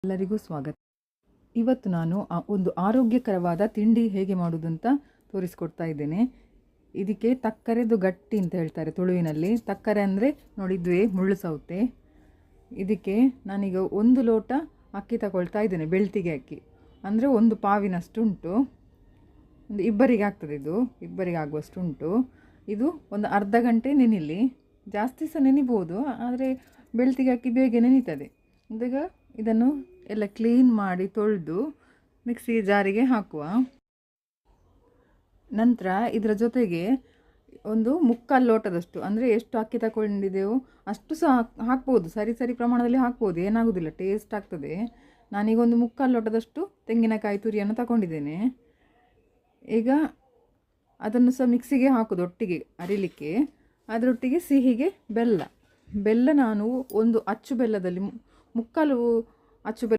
ಎಲ್ಲರಿಗೂ ಸ್ವಾಗತ. ಇವತ್ತು ನಾನು ಒಂದು ಆರೋಗ್ಯಕರವಾದ ತಿಂಡಿ ಹೇಗೆ ಮಾಡೋದು ಅಂತ ತೋರಿಸ್ಕೊಡ್ತಾ ಇದ್ದೇನೆ. ಇದಕ್ಕೆ ತಕ್ಕರೆದು ಗಟ್ಟಿ ಅಂತ ಹೇಳ್ತಾರೆ ತುಳುವಿನಲ್ಲಿ. ತಕ್ಕರೆ ಅಂದರೆ ನೋಡಿದ್ವಿ ಮುಳ್ಳು ಸೌತೆ. ಇದಕ್ಕೆ ನಾನೀಗ 1 ಲೋಟ ಅಕ್ಕಿ ತಗೊಳ್ತಾ ಇದ್ದೇನೆ, ಬೆಳ್ತಿಗೆ ಅಕ್ಕಿ. ಅಂದರೆ 1 ಪಾವಿನಷ್ಟು ಉಂಟು, ಒಂದು ಇಬ್ಬರಿಗೆ ಆಗ್ತದೆ. ಇದು ಇಬ್ಬರಿಗೆ ಆಗುವಷ್ಟು ಉಂಟು. ಇದು ಒಂದು ಅರ್ಧ ಗಂಟೆ ನೆನಿಲಿ. ಜಾಸ್ತಿ ಸಹ ನೆನಿಬೋದು, ಆದರೆ ಬೆಳ್ತಿಗೆ ಅಕ್ಕಿ ಬೇಗ ನೆನೀತದೆ. ಈಗ ಇದನ್ನು ಎಲ್ಲ ಕ್ಲೀನ್ ಮಾಡಿ ತೊಳೆದು ಮಿಕ್ಸಿ ಜಾರಿಗೆ ಹಾಕುವ. ನಂತರ ಇದರ ಜೊತೆಗೆ ಒಂದು 3/4 ಲೋಟದಷ್ಟು, ಅಂದರೆ ಎಷ್ಟು ಅಕ್ಕಿ ತಗೊಂಡಿದ್ದೆವೋ ಅಷ್ಟು ಸಹ ಹಾಕ್ಬೋದು. ಸರಿ ಪ್ರಮಾಣದಲ್ಲಿ ಹಾಕ್ಬೋದು, ಏನಾಗೋದಿಲ್ಲ, ಟೇಸ್ಟ್ ಆಗ್ತದೆ. ನಾನೀಗ ಒಂದು 3/4 ಲೋಟದಷ್ಟು ತೆಂಗಿನಕಾಯಿ ತುರಿಯನ್ನು ತಗೊಂಡಿದ್ದೇನೆ. ಈಗ ಅದನ್ನು ಸಹ ಮಿಕ್ಸಿಗೆ ಹಾಕೋದು ಒಟ್ಟಿಗೆ ಅರಿಲಿಕ್ಕೆ. ಅದರೊಟ್ಟಿಗೆ ಸಿಹಿಗೆ ಬೆಲ್ಲ ನಾನು ಒಂದು ಅಚ್ಚು ಬೆಲ್ಲದಲ್ಲಿ 3/4 ಅಚ್ಚು ಬೆಲ್ಲ